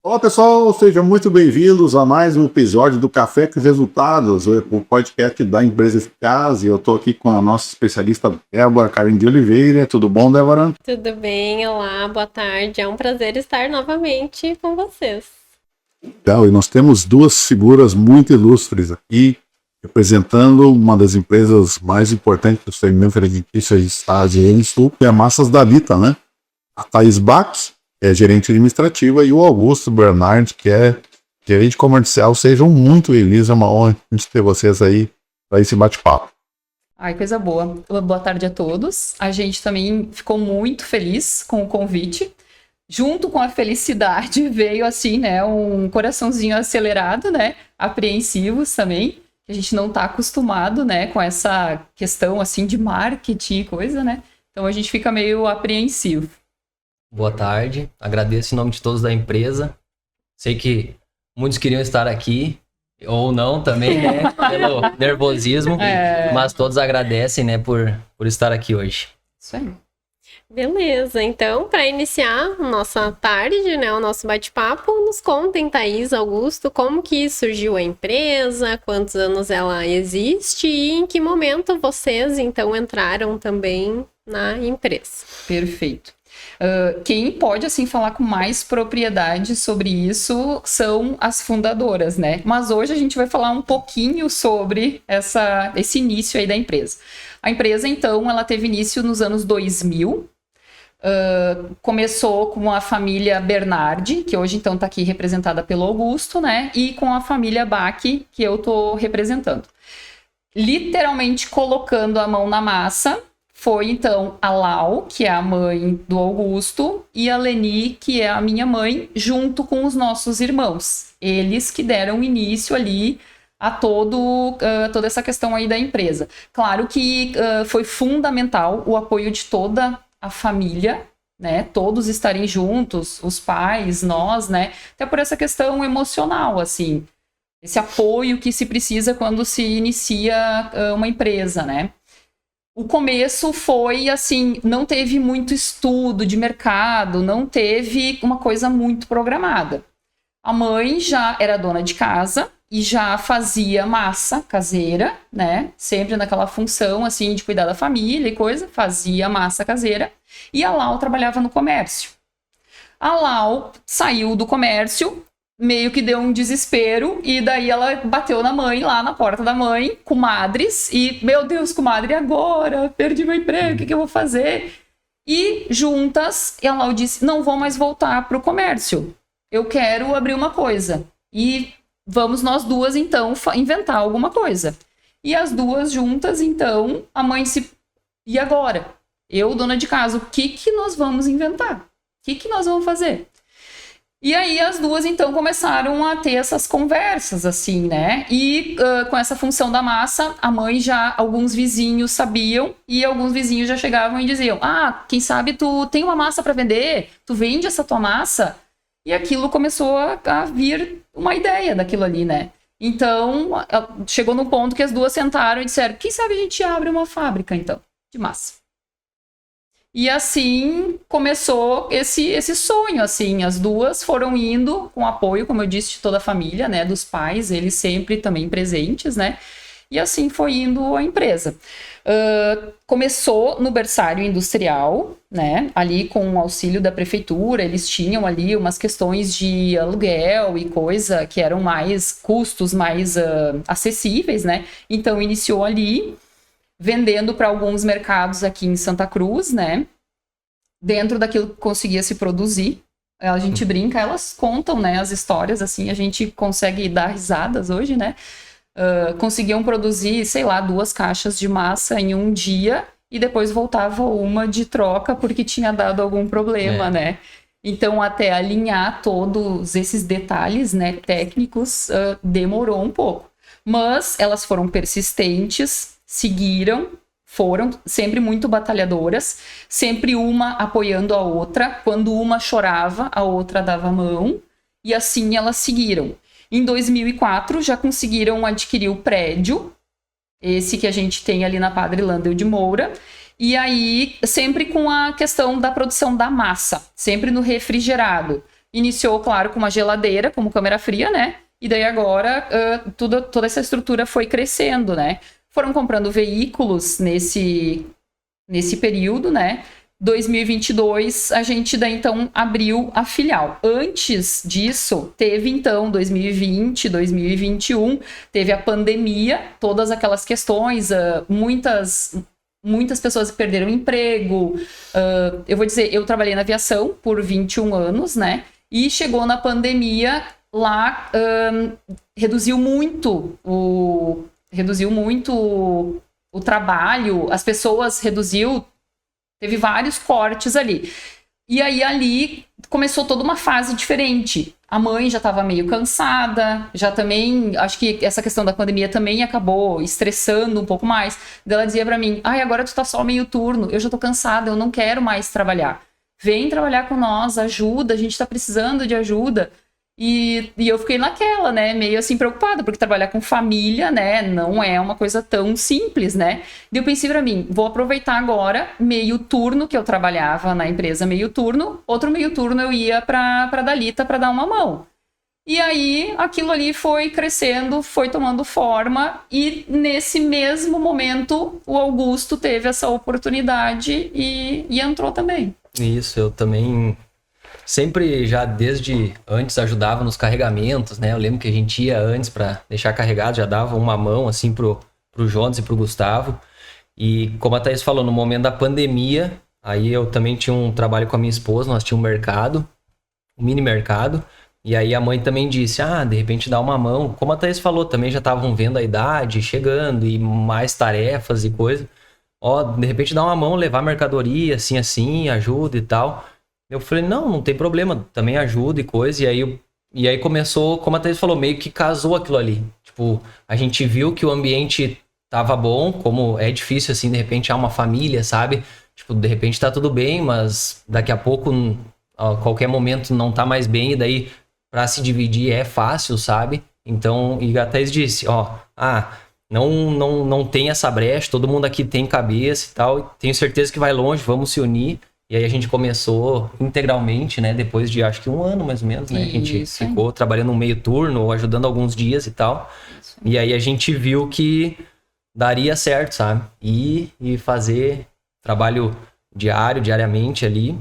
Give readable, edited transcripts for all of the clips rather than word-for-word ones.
Olá pessoal, sejam muito bem-vindos a mais um episódio do Café com Resultados, o podcast da Empresa Eficaz. E eu estou aqui com a nossa especialista Débora Carine de Oliveira. Tudo bom, Débora? Tudo bem? Olá, boa tarde. É um prazer estar novamente com vocês. Então, e nós temos duas figuras muito ilustres aqui, representando uma das empresas mais importantes do segmento alimentício e estado, que é a Massas da Vita, né? A Thaís Bach, que é gerente administrativa, e o Augusto Bernard, que é gerente comercial. Sejam muito felizes, é uma honra a gente ter vocês aí para esse bate-papo. Ai, coisa boa. Boa tarde a todos. A gente também ficou muito feliz com o convite. Junto com a felicidade veio, assim, né, um coraçãozinho acelerado, né, apreensivos também. A gente não tá acostumado, né, com essa questão, assim, de marketing e coisa, né. Então a gente fica meio apreensivo. Boa tarde, agradeço em nome de todos da empresa. Sei que muitos queriam estar aqui, ou não também, né, pelo nervosismo, mas todos agradecem, né, por estar aqui hoje. Isso aí. Beleza, então, para iniciar a nossa tarde, né, o nosso bate-papo, nos contem, Thaís, Augusto, como que surgiu a empresa, quantos anos ela existe e em que momento vocês, então, entraram também na empresa. Perfeito. Quem pode, assim, falar com mais propriedade sobre isso são as fundadoras, né? Mas hoje a gente vai falar um pouquinho sobre esse início aí da empresa. A empresa, então, ela teve início nos anos 2000. Começou com a família Bernardi, que hoje, então, está aqui representada pelo Augusto, né? E com a família Bach, que eu estou representando. Literalmente colocando a mão na massa. Foi, então, a Lau, que é a mãe do Augusto, e a Leni, que é a minha mãe, junto com os nossos irmãos. Eles que deram início ali a toda essa questão aí da empresa. Claro que foi fundamental o apoio de toda a família, né? Todos estarem juntos, os pais, nós, né? Até por essa questão emocional, assim. Esse apoio que se precisa quando se inicia uma empresa, né? O começo foi assim, não teve muito estudo de mercado, não teve uma coisa muito programada. A mãe já era dona de casa e já fazia massa caseira, né? Sempre naquela função assim de cuidar da família e coisa, fazia massa caseira. E a Lau trabalhava no comércio. A Lau saiu do comércio, meio que deu um desespero, e daí ela bateu na mãe, lá na porta da mãe, comadres, e, meu Deus, comadre, agora? Perdi meu emprego, o que eu vou fazer? E, juntas, ela disse, não vou mais voltar pro comércio, eu quero abrir uma coisa, e vamos nós duas, então, inventar alguma coisa. E as duas juntas, então, a mãe disse, e agora? Eu, dona de casa, o que nós vamos inventar? O que nós vamos fazer? E aí as duas, então, começaram a ter essas conversas, assim, né? E com essa função da massa, a mãe já, alguns vizinhos sabiam, e alguns vizinhos já chegavam e diziam, quem sabe tu tem uma massa para vender? Tu vende essa tua massa? E aquilo começou a vir uma ideia daquilo ali, né? Então, chegou no ponto que as duas sentaram e disseram, quem sabe a gente abre uma fábrica, então, de massa. E assim começou esse sonho, assim, as duas foram indo com apoio, como eu disse, de toda a família, né, dos pais, eles sempre também presentes, né, e assim foi indo a empresa. Começou no berçário industrial, né, ali com o auxílio da prefeitura, eles tinham ali umas questões de aluguel e coisa que eram mais custos mais acessíveis, né, então iniciou ali, vendendo para alguns mercados aqui em Santa Cruz, né? Dentro daquilo que conseguia se produzir. A gente brinca, elas contam, né, as histórias, assim, a gente consegue dar risadas hoje, né? Conseguiam produzir, sei lá, 2 caixas de massa em um dia e depois voltava uma de troca porque tinha dado algum problema, né? Então, até alinhar todos esses detalhes, né, técnicos, demorou um pouco. Mas elas foram persistentes, seguiram, foram sempre muito batalhadoras, sempre uma apoiando a outra. Quando uma chorava, a outra dava a mão, e assim elas seguiram. Em 2004, já conseguiram adquirir o prédio, esse que a gente tem ali na Padre Landel de Moura, e aí sempre com a questão da produção da massa, sempre no refrigerado. Iniciou, claro, com uma geladeira, como câmera fria, né? E daí agora toda essa estrutura foi crescendo, né? Foram comprando veículos nesse período, né? 2022, a gente daí então abriu a filial. Antes disso, teve então 2020, 2021, teve a pandemia, todas aquelas questões, muitas pessoas perderam emprego. Eu vou dizer, eu trabalhei na aviação por 21 anos, né? E chegou na pandemia, lá reduziu muito o trabalho, as pessoas teve vários cortes ali. E aí ali começou toda uma fase diferente. A mãe já estava meio cansada, já também, acho que essa questão da pandemia também acabou estressando um pouco mais. Daí ela dizia para mim, agora tu tá só meio turno, eu já tô cansada, eu não quero mais trabalhar. Vem trabalhar com nós, ajuda, a gente tá precisando de ajuda. E eu fiquei naquela, né, meio assim preocupada, porque trabalhar com família, né, não é uma coisa tão simples, né. E eu pensei pra mim, vou aproveitar agora, meio turno, que eu trabalhava na empresa meio turno, outro meio turno eu ia pra Dalita pra dar uma mão. E aí, aquilo ali foi crescendo, foi tomando forma, e nesse mesmo momento, o Augusto teve essa oportunidade e entrou também. Isso, eu também... Sempre já desde antes ajudava nos carregamentos, né? Eu lembro que a gente ia antes para deixar carregado, já dava uma mão assim pro Jonas e pro Gustavo. E como a Thaís falou, no momento da pandemia, aí eu também tinha um trabalho com a minha esposa, nós tínhamos um mercado, um mini mercado. E aí a mãe também disse, de repente dá uma mão. Como a Thaís falou, também já estavam vendo a idade chegando e mais tarefas e coisa. De repente dá uma mão, levar mercadoria, assim, ajuda e tal. Eu falei, não tem problema, também ajuda e coisa. E aí começou, como a Thaís falou, meio que casou aquilo ali. Tipo, a gente viu que o ambiente tava bom, como é difícil, assim, de repente há uma família, sabe? Tipo, de repente tá tudo bem, mas daqui a pouco, a qualquer momento não tá mais bem, e daí pra se dividir é fácil, sabe? Então, e a Thaís disse, não tem essa brecha, todo mundo aqui tem cabeça e tal, tenho certeza que vai longe, vamos se unir. E aí a gente começou integralmente, né? Depois de acho que 1 ano mais ou menos, né? A gente ficou trabalhando um meio turno, ajudando alguns dias e tal. E aí a gente viu que daria certo, sabe? E fazer trabalho diariamente ali.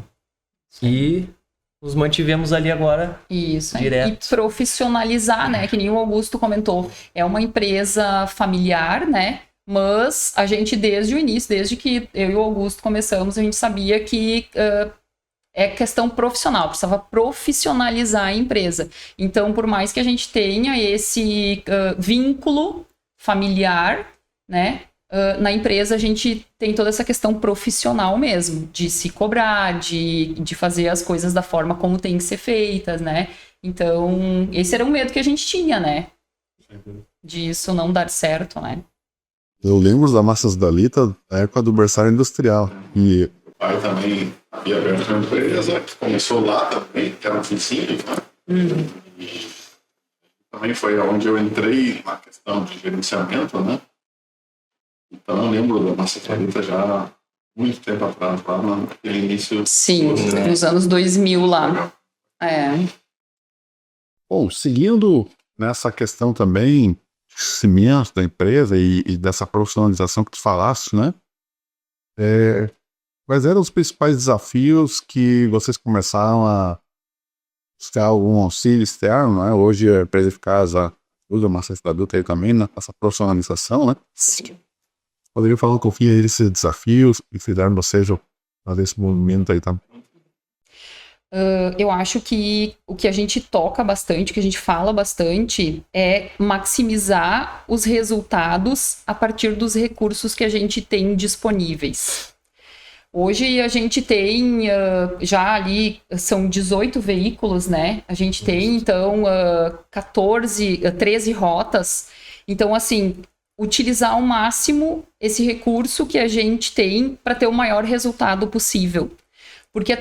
E nos mantivemos ali agora direto. E profissionalizar, né? Que nem o Augusto comentou. É uma empresa familiar, né? Mas a gente, desde o início, desde que eu e o Augusto começamos, a gente sabia que é questão profissional, precisava profissionalizar a empresa. Então, por mais que a gente tenha esse vínculo familiar, né, na empresa a gente tem toda essa questão profissional mesmo, de se cobrar, de fazer as coisas da forma como tem que ser feitas, né? Então, esse era o medo que a gente tinha, né? De isso não dar certo, né? Eu lembro da Massas Dalita da época do berçário industrial. E o pai também havia aberto uma empresa, começou lá também, que era um vizinho, né? E também foi onde eu entrei na questão de gerenciamento, né? Então eu lembro da Massas Dalita já muito tempo atrás, lá naquele início. Sim, nos anos 2000 lá. Bom, seguindo nessa questão também cimento da empresa e dessa profissionalização que tu falaste, né? Quais eram os principais desafios que vocês começaram a buscar algum auxílio externo, né? Hoje a empresa eficaz usa a Massas Dalita aí também, né? Essa profissionalização, né? Sim. Poderia falar um pouquinho desses desafios que fizeram vocês fazer esse movimento aí também? Eu acho que o que a gente toca bastante, o que a gente fala bastante, é maximizar os resultados a partir dos recursos que a gente tem disponíveis. Hoje a gente tem já ali, são 18 veículos, né? A gente tem, então, 13 rotas. Então, assim, utilizar ao máximo esse recurso que a gente tem para ter o maior resultado possível. Porque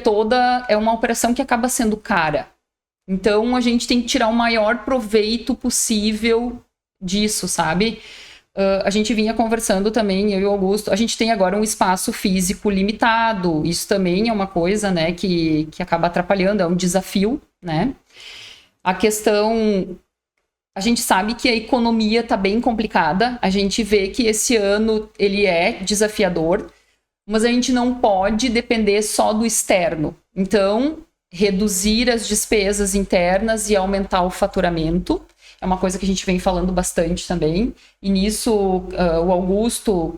é uma operação que acaba sendo cara. Então, a gente tem que tirar o maior proveito possível disso, sabe? a gente vinha conversando também, eu e o Augusto, a gente tem agora um espaço físico limitado, isso também é uma coisa, né, que acaba atrapalhando, é um desafio, né? A questão, a gente sabe que a economia está bem complicada, a gente vê que esse ano ele é desafiador, mas a gente não pode depender só do externo. Então, reduzir as despesas internas e aumentar o faturamento é uma coisa que a gente vem falando bastante também. E nisso, o Augusto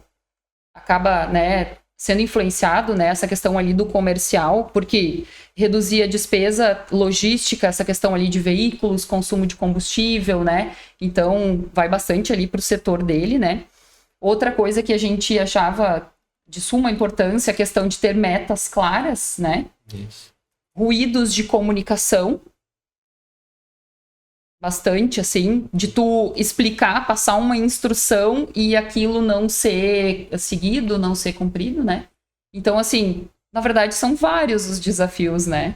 acaba, né, sendo influenciado nessa questão ali do comercial, porque reduzir a despesa logística, essa questão ali de veículos, consumo de combustível, né? Então, vai bastante ali para o setor dele, né? Outra coisa que a gente achava de suma importância, a questão de ter metas claras, né? Isso. Ruídos de comunicação, bastante, assim, de tu explicar, passar uma instrução e aquilo não ser seguido, não ser cumprido, né? Então, assim, na verdade, são vários os desafios, né?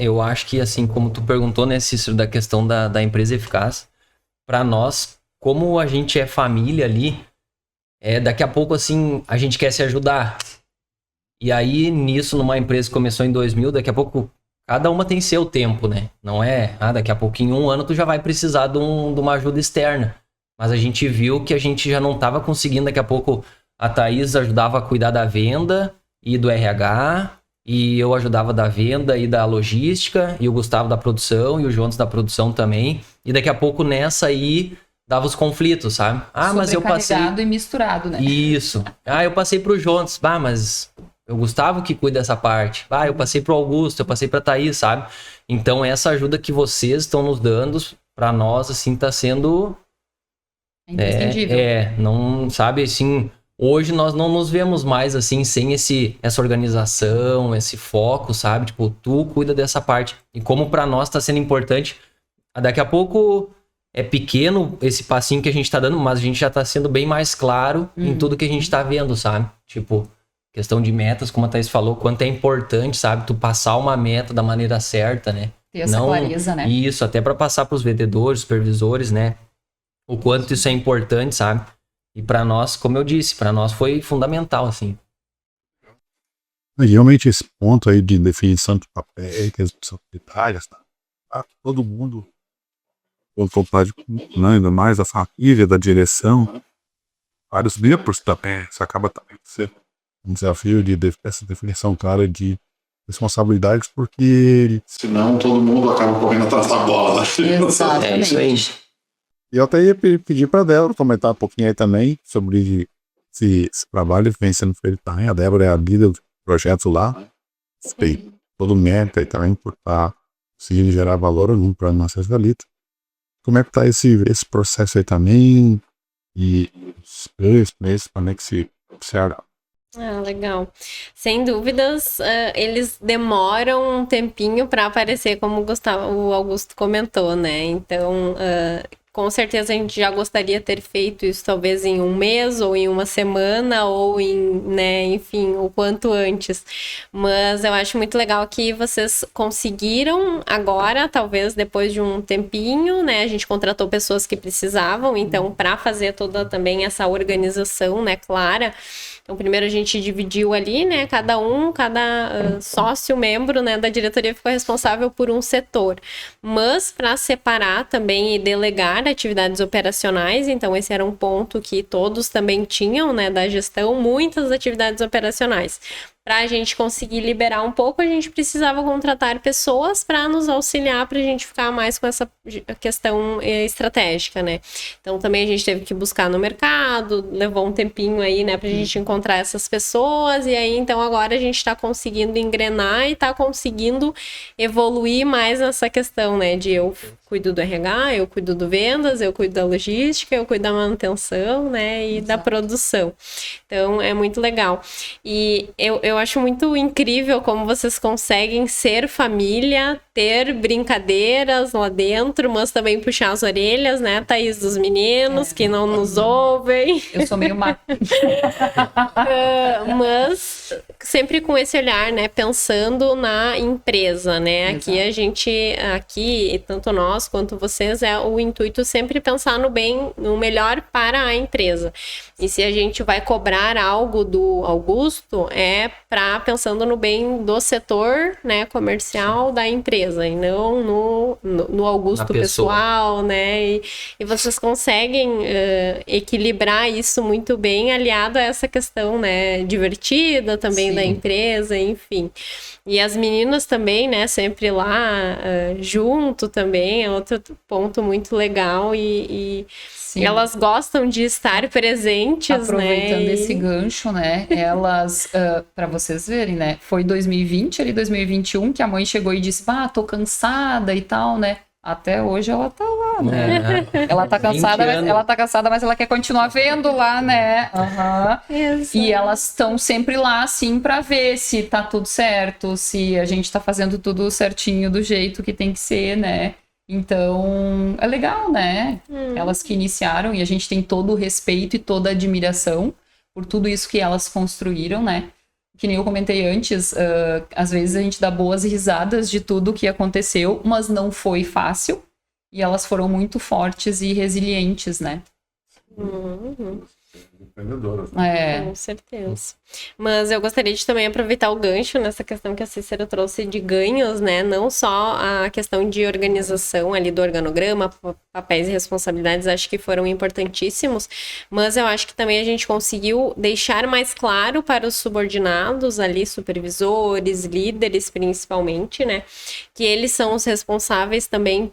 Eu acho que, assim, como tu perguntou, né, Cícero, da questão da empresa eficaz, para nós, como a gente é família ali, daqui a pouco, assim, a gente quer se ajudar. E aí, nisso, numa empresa que começou em 2000, daqui a pouco, cada uma tem seu tempo, né? Não é, daqui a pouquinho, um ano, tu já vai precisar de uma ajuda externa. Mas a gente viu que a gente já não estava conseguindo, daqui a pouco, a Thaís ajudava a cuidar da venda e do RH, e eu ajudava da venda e da logística, e o Gustavo da produção, e o Jonas da produção também. E daqui a pouco, nessa aí, dava os conflitos, sabe? Mas eu passei... Sobrecarregado e misturado, né? Isso. Eu passei pro Jonas. Mas o Gustavo que cuida dessa parte. Eu passei pro Augusto, eu passei pra Thaís, sabe? Então, essa ajuda que vocês estão nos dando, pra nós, assim, tá sendo... Imprescindível. Não, sabe, assim... Hoje nós não nos vemos mais, assim, sem essa organização, esse foco, sabe? Tipo, tu cuida dessa parte. E como pra nós tá sendo importante, daqui a pouco... É pequeno esse passinho que a gente tá dando, mas a gente já tá sendo bem mais claro em tudo que a gente tá vendo, sabe? Tipo, questão de metas, como a Thaís falou, quanto é importante, sabe? Tu passar uma meta da maneira certa, né? Ter essa clareza, né? Isso, até pra passar pros vendedores, supervisores, né? O quanto isso é importante, sabe? E pra nós, como eu disse, pra nós foi fundamental, assim. E realmente esse ponto aí de definição de papéis, que são detalhes, tá? Todo mundo... ainda mais a família, da direção, vários membros também, isso acaba também sendo um desafio essa definição clara de responsabilidades, porque senão todo mundo acaba correndo atrás da bola. Exatamente. Isso aí. E eu até ia pedir para a Débora comentar um pouquinho aí também sobre esse trabalho que vem sendo feito também. A Débora é a líder do projeto lá, tem todo o mérito aí também por estar conseguindo gerar valor para a nossa Israelita. Como é que tá esse processo aí também? E os meses, quando é que se observa? Legal. Sem dúvidas, eles demoram um tempinho para aparecer, como o Augusto comentou, né? Então, com certeza a gente já gostaria de ter feito isso talvez em um mês ou em uma semana ou né, enfim, o quanto antes. Mas eu acho muito legal que vocês conseguiram agora, talvez depois de um tempinho, né? A gente contratou pessoas que precisavam, então para fazer toda também essa organização, né, clara. Então, primeiro a gente dividiu ali, né, cada sócio, membro, né, da diretoria ficou responsável por um setor. Mas para separar também e delegar atividades operacionais, então esse era um ponto que todos também tinham, né, da gestão, muitas atividades operacionais. Para a gente conseguir liberar um pouco, a gente precisava contratar pessoas para nos auxiliar, para a gente ficar mais com essa questão estratégica, né? Então, também a gente teve que buscar no mercado, levou um tempinho aí, né, para a gente encontrar essas pessoas, e aí, então, agora a gente está conseguindo engrenar e está conseguindo evoluir mais nessa questão, né, de eu cuido do RH, eu cuido do vendas, eu cuido da logística, eu cuido da manutenção, né, e da produção. Então, é muito legal. E eu acho muito incrível como vocês conseguem ser família, ter brincadeiras lá dentro, mas também puxar as orelhas, né, Thaís, dos meninos que não nos ouvem. Eu sou meio má. Mas sempre com esse olhar, né, pensando na empresa, né? Aqui, tanto nós quanto vocês, o intuito sempre pensar no bem, no melhor para a empresa. E se a gente vai cobrar algo do Augusto, é pensando no bem do setor, né, comercial da empresa, e não no Augusto pessoal, né? E vocês conseguem equilibrar isso muito bem, aliado a essa questão, né, divertida também da empresa, enfim. E as meninas também, né, sempre lá junto também, é outro ponto muito legal e elas gostam de estar presentes, aproveitando né? esse gancho, né, elas, para vocês verem, né, foi 2020, ali 2021, que a mãe chegou e disse, tô cansada e tal, né, até hoje ela tá lá, né, ela tá cansada, mas ela quer continuar vendo lá, né, e elas estão sempre lá, assim, para ver se tá tudo certo, se a gente tá fazendo tudo certinho do jeito que tem que ser, né. Então, é legal, né? Elas que iniciaram, e a gente tem todo o respeito e toda a admiração por tudo isso que elas construíram, né? Que nem eu comentei antes, às vezes a gente dá boas risadas de tudo que aconteceu, mas não foi fácil. E elas foram muito fortes e resilientes, né? Empreendedoras. Com certeza. Mas eu gostaria de também aproveitar o gancho nessa questão que a Cícera trouxe de ganhos, né? Não só a questão de organização ali do organograma, papéis e responsabilidades, acho que foram importantíssimos, mas eu acho que também a gente conseguiu deixar mais claro para os subordinados ali, supervisores, líderes principalmente, né? Que eles são os responsáveis também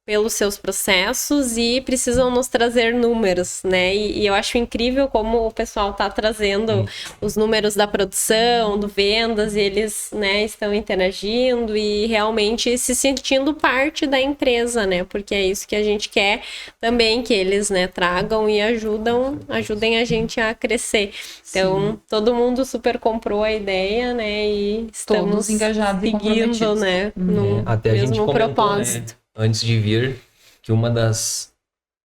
pelos seus processos e precisam nos trazer números, né? E eu acho incrível como o pessoal está trazendo os números da produção, do vendas, e eles, né, estão interagindo e realmente se sentindo parte da empresa, né? Porque é isso que a gente quer também, que eles, né, tragam e ajudem a gente a crescer. Então, todo mundo super comprou a ideia, né? E estamos todos engajados e seguindo, né? No até mesmo a gente comentou, propósito. Né, antes de vir, que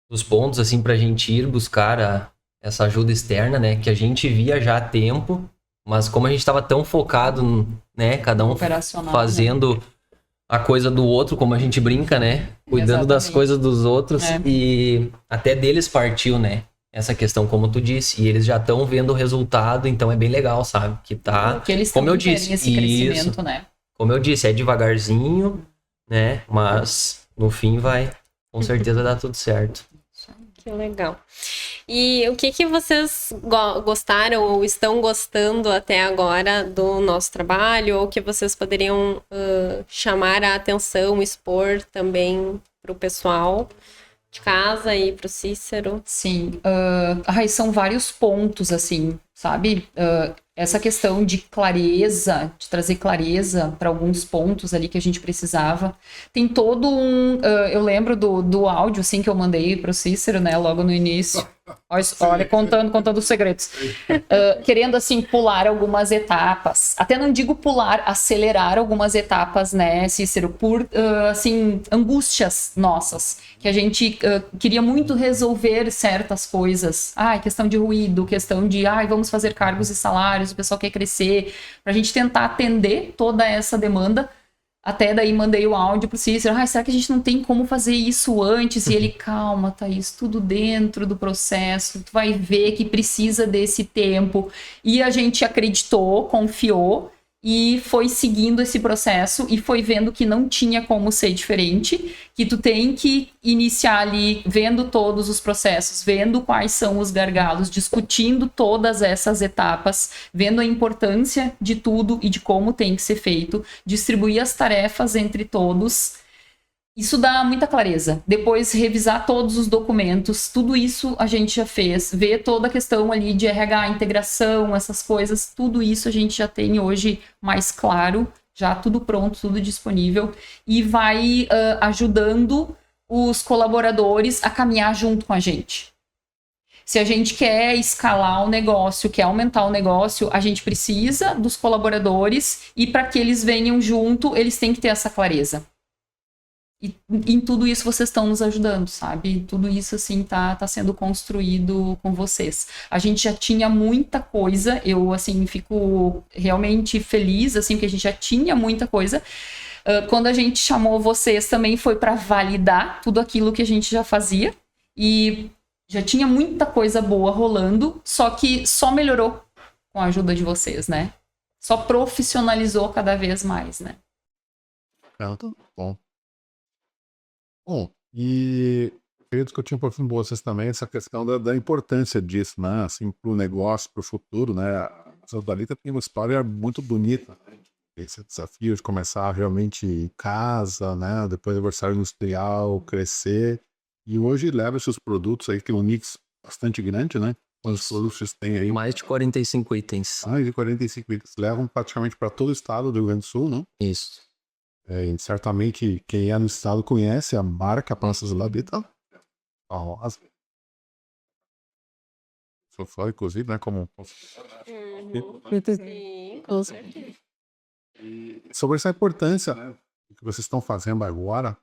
dos pontos, assim, pra gente ir buscar essa ajuda externa, né, que a gente via já há tempo, mas como a gente estava tão focado, né, cada um fazendo a coisa do outro, como a gente brinca, né, cuidando das coisas dos outros, e até deles partiu, né, essa questão, como tu disse, e eles já estão vendo o resultado, então é bem legal, sabe, que eles como eu disse, esse crescimento, né? Como eu disse, é devagarzinho, né, mas no fim com certeza dar tudo certo. Que legal. E o que vocês gostaram ou estão gostando até agora do nosso trabalho, ou que vocês poderiam chamar a atenção, expor também para o pessoal de casa e para o Cícero? Sim, são vários pontos, assim, sabe? Essa questão de clareza, de trazer clareza para alguns pontos ali que a gente precisava. Tem todo eu lembro do áudio, assim, que eu mandei para o Cícero, né, logo no início. Olha, contando os segredos. Querendo, assim, pular algumas etapas. Até não digo pular, acelerar algumas etapas, né, Cícero? Por, assim, angústias nossas. Que a gente queria muito resolver certas coisas. Questão de ruído, questão de, vamos fazer cargos e salários, o pessoal quer crescer. Pra gente tentar atender toda essa demanda. Até daí mandei o áudio pro Cícero, será que a gente não tem como fazer isso antes? E ele, calma, Thaís, tudo dentro do processo, tu vai ver que precisa desse tempo. E a gente acreditou, confiou e foi seguindo esse processo e foi vendo que não tinha como ser diferente, que tu tem que iniciar ali vendo todos os processos, vendo quais são os gargalos, discutindo todas essas etapas, vendo a importância de tudo e de como tem que ser feito, distribuir as tarefas entre todos. Isso dá muita clareza. Depois, revisar todos os documentos, tudo isso a gente já fez. Ver toda a questão ali de RH, integração, essas coisas, tudo isso a gente já tem hoje mais claro, já tudo pronto, tudo disponível. E vai ajudando os colaboradores a caminhar junto com a gente. Se a gente quer escalar o negócio, quer aumentar o negócio, a gente precisa dos colaboradores e para que eles venham junto, eles têm que ter essa clareza. E em tudo isso vocês estão nos ajudando, sabe? Tudo isso, assim, tá sendo construído com vocês. A gente já tinha muita coisa, eu, assim, fico realmente feliz, assim, porque a gente já tinha muita coisa. Quando a gente chamou vocês, também foi para validar tudo aquilo que a gente já fazia. E já tinha muita coisa boa rolando, só que só melhorou com a ajuda de vocês, né? Só profissionalizou cada vez mais, né? Bom. Bom, e acredito que eu tinha um pouquinho de vocês também, essa questão da importância disso, né? Assim, para o negócio, para o futuro, né? A Sodalita tem uma história muito bonita, né? Esse desafio de começar realmente em casa, né? Depois do aniversário industrial, crescer. E hoje leva seus produtos aí, que é um mix bastante grande, né? Quantos produtos vocês têm aí? Mais de 45 itens. Mais de 45 itens. Levam praticamente para todo o estado do Rio Grande do Sul, não? Isso. E certamente quem é no estado conhece a marca Panças Labita. Famosa. Sou fã, inclusive, né? Como... Sim, com certeza. E sobre essa importância, né? Que vocês estão fazendo agora,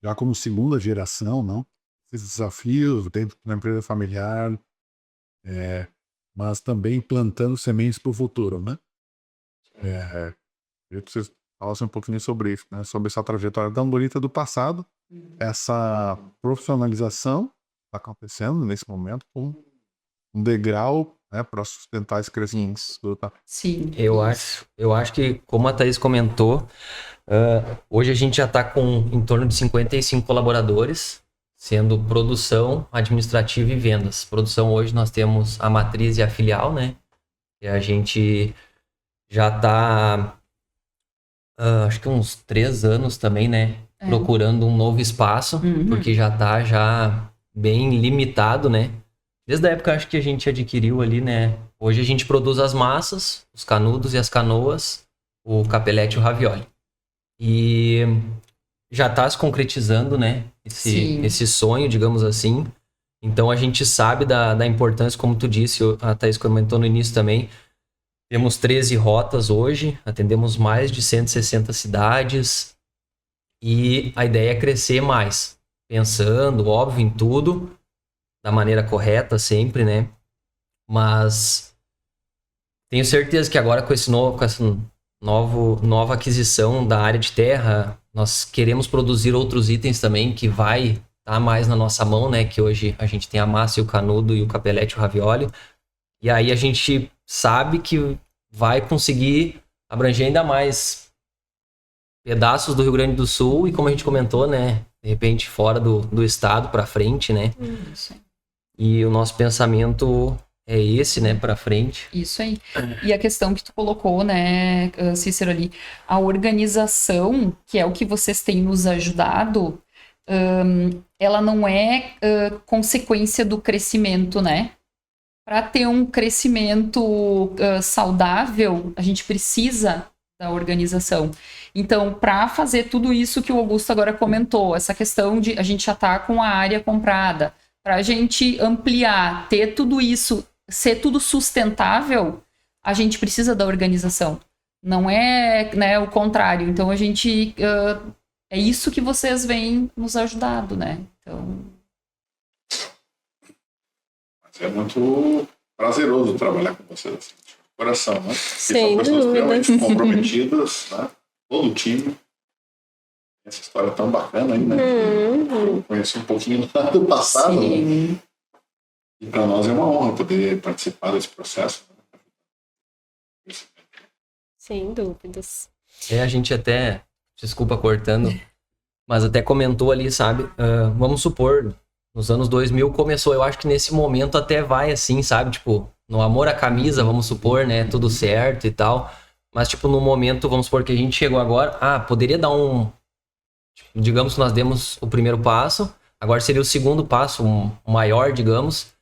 já como segunda geração, não? Esses desafios dentro da empresa familiar, mas também plantando sementes para o futuro, né? Queria que vocês falassem um pouquinho sobre isso, né? Sobre essa trajetória da Andorita do passado, essa profissionalização está acontecendo nesse momento com um degrau, né, para sustentar esse crescimento. Tá? Sim. Eu acho que, como a Thaís comentou, hoje a gente já está com em torno de 55 colaboradores, sendo produção, administrativa e vendas. Produção hoje nós temos a matriz e a filial, né? E a gente já está, acho que uns 3 anos também, né? Procurando um novo espaço, porque já está bem limitado, né? Desde a época acho que a gente adquiriu ali, né? Hoje a gente produz as massas, os canudos e as canoas, o capelete e o ravioli. E já está se concretizando, né? Esse sonho, digamos assim. Então a gente sabe da importância, como tu disse, a Thaís comentou no início também. Temos 13 rotas hoje, atendemos mais de 160 cidades. E a ideia é crescer mais, pensando, óbvio, em tudo, da maneira correta sempre, né? Mas tenho certeza que agora com essa nova aquisição da área de terra, nós queremos produzir outros itens também que vai estar mais na nossa mão, né? Que hoje a gente tem a massa e o canudo e o capelete e o ravioli. E aí a gente sabe que vai conseguir abranger ainda mais pedaços do Rio Grande do Sul e, como a gente comentou, né? De repente fora do estado para frente, né? Isso aí. E o nosso pensamento é esse, né, para frente. Isso aí. E a questão que tu colocou, né, Cícero, ali, a organização, que é o que vocês têm nos ajudado, ela não é consequência do crescimento, né? Para ter um crescimento saudável, a gente precisa da organização. Então, para fazer tudo isso que o Augusto agora comentou, essa questão de a gente já tá com a área comprada, para a gente ampliar, ter tudo isso, ser tudo sustentável, a gente precisa da organização. Não é, né, o contrário. Então, a gente... é isso que vocês vêm nos ajudando, né? Então... É muito prazeroso trabalhar com vocês, assim, de coração, né? Porque Sem são pessoas dúvida. extremamente comprometidas, né? Todo o time. Essa história é tão bacana aí, né? Eu conheci um pouquinho lá do passado, né? E para nós é uma honra poder participar desse processo. Né? Sem dúvidas. A gente até, desculpa cortando, mas até comentou ali, sabe? Vamos supor, nos anos 2000 começou, eu acho que nesse momento até vai assim, sabe? Tipo, no amor à camisa, vamos supor, né? Tudo certo e tal. Mas, tipo, no momento, vamos supor que a gente chegou agora, poderia dar digamos que nós demos o primeiro passo, agora seria o segundo passo, um maior, digamos.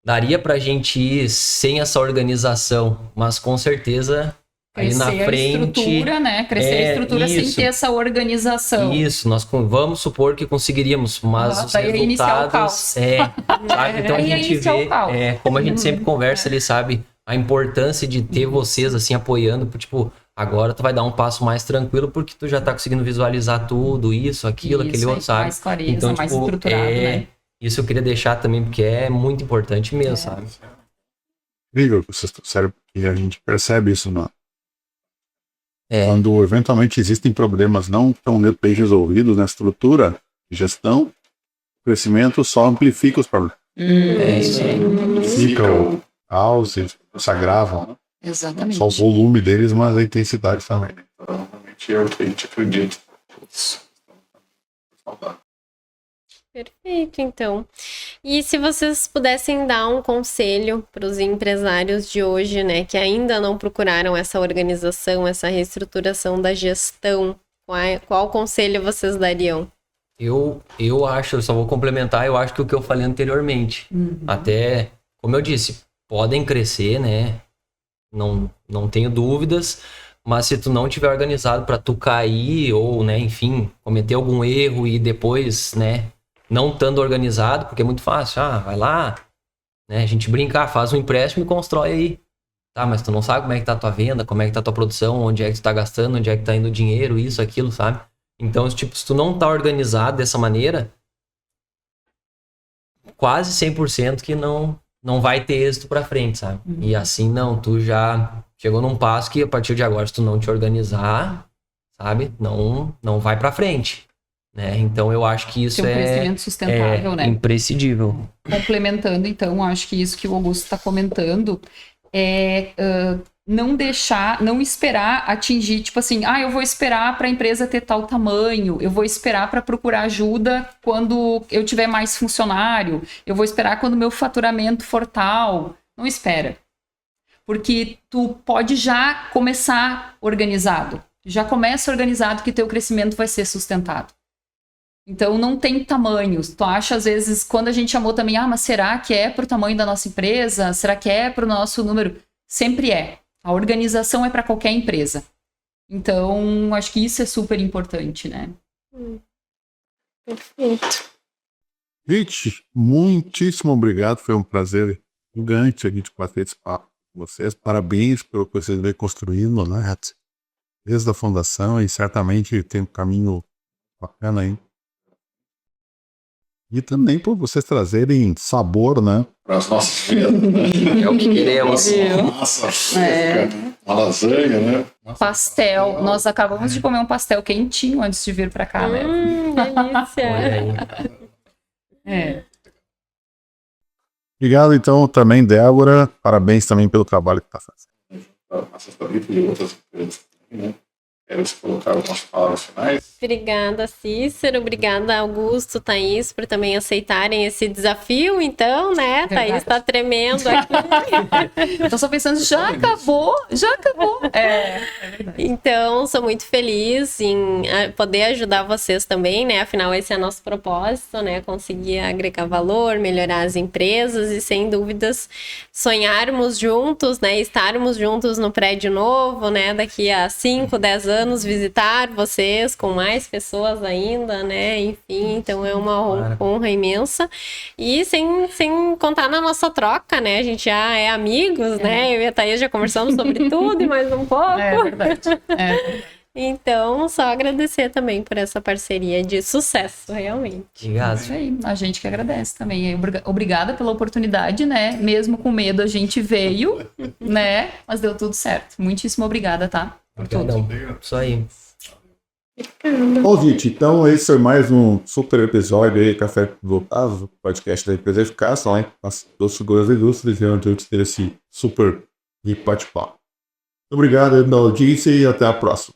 Daria pra gente ir sem essa organização, mas com certeza aí na Crescer frente... a estrutura, né? Crescer a estrutura sem isso. ter essa organização. Isso, nós vamos supor que conseguiríamos, mas os daí iniciar o caos. sabe? Então a Aí gente iniciar o vê, caos. como a gente sempre conversa ali, sabe? A importância de ter vocês, assim, apoiando, tipo, agora tu vai dar um passo mais tranquilo, porque tu já tá conseguindo visualizar tudo, isso, aquilo, aquele outro, sabe? Mais clareza, Então, mais tipo, estruturado, né? isso eu queria deixar também, porque é muito importante mesmo, sabe? Incrível que vocês trouxeram, porque a gente percebe isso É, quando eventualmente existem problemas não tão bem resolvidos na estrutura de gestão, o crescimento só amplifica os problemas. é isso aí. Amplifica o caos, eles se agravam, né? Exatamente. Só o volume deles, mas a intensidade também. Então, realmente é o que a gente acredita. Perfeito, então. E se vocês pudessem dar um conselho para os empresários de hoje, né, que ainda não procuraram essa organização, essa reestruturação da gestão, qual conselho vocês dariam? Eu acho, eu só vou complementar, eu acho que o que eu falei anteriormente. Até, como eu disse, podem crescer, né? Não tenho dúvidas, mas se tu não tiver organizado para tu cair ou, né, enfim, cometer algum erro e depois, né, não estando organizado, porque é muito fácil, vai lá, né, a gente brincar, faz um empréstimo e constrói aí. Tá, mas tu não sabe como é que tá a tua venda, como é que tá a tua produção, onde é que tu tá gastando, onde é que tá indo o dinheiro, isso, aquilo, sabe? Então, tipo, se tu não tá organizado dessa maneira, quase 100% que não vai ter êxito pra frente, sabe? E assim não, tu já chegou num passo que a partir de agora, se tu não te organizar, sabe? Não vai pra frente, né? Então eu acho que isso Ter um crescimento sustentável, né? imprescindível. Complementando, então, acho que isso que o Augusto está comentando é não esperar atingir, tipo assim, eu vou esperar para a empresa ter tal tamanho, eu vou esperar para procurar ajuda quando eu tiver mais funcionário, eu vou esperar quando meu faturamento for tal. Não espera. Porque tu pode já começar organizado. Já começa organizado que teu crescimento vai ser sustentado. Então, não tem tamanhos. Tu acha, às vezes, quando a gente chamou também, mas será que é pro tamanho da nossa empresa? Será que é pro nosso número? Sempre é. A organização é para qualquer empresa. Então, acho que isso é super importante, né? Perfeito. Gente, muitíssimo obrigado. Foi um prazer gigante aqui de bater esse papo com vocês. Parabéns pelo que vocês vêm construindo, né? Desde a fundação, e certamente tem um caminho bacana aí. E também por vocês trazerem sabor, né? Para as nossas vidas, né? É o que queremos. Massa fresca, uma lasanha, né? Pastel. Nós acabamos de comer um pastel quentinho antes de vir para cá, né? Delícia. Olha aí. Obrigado, então, também, Débora. Parabéns também pelo trabalho que está fazendo. Massas da Lita e outras empresas também, né? Quero colocar algumas palavras finais. Obrigada, Cícero. Obrigada, Augusto, Thaís, por também aceitarem esse desafio. Então, né? Verdade. Thaís está tremendo aqui. Eu tô só pensando, já acabou. É verdade. Então, sou muito feliz em poder ajudar vocês também, né? Afinal, esse é nosso propósito, né? Conseguir agregar valor, melhorar as empresas e, sem dúvidas, sonharmos juntos, né? Estarmos juntos no prédio novo, né? Daqui a 5, 10 anos, visitar vocês com mais pessoas ainda, né? Enfim, então é uma honra imensa. E sem contar na nossa troca, né? A gente já é amigos, né? Eu e a Thaís já conversamos sobre tudo e mais um pouco. É verdade. Então, só agradecer também por essa parceria de sucesso, realmente. Obrigado. Isso aí, a gente que agradece também. Obrigada pela oportunidade, né? Mesmo com medo, a gente veio, né? Mas deu tudo certo. Muitíssimo obrigada, tá? Por tudo. Obrigadão. Isso aí. Bom, gente, então esse foi mais um super episódio aí, Café Voltado, podcast da Empresa Eficaz, né? As duas figuras ilustres e onde eu ter esse super bate-papo. Obrigado pela audiência e até a próxima.